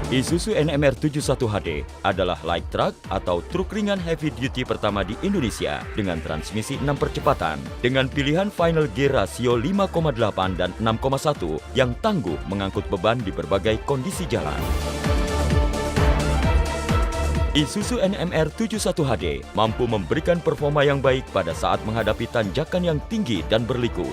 Isuzu NMR 71HD adalah light truck atau truk ringan heavy duty pertama di Indonesia dengan transmisi 6 percepatan dengan pilihan final gear rasio 5,8 dan 6,1 yang tangguh mengangkut beban di berbagai kondisi jalan. Isuzu NMR 71HD mampu memberikan performa yang baik pada saat menghadapi tanjakan yang tinggi dan berliku.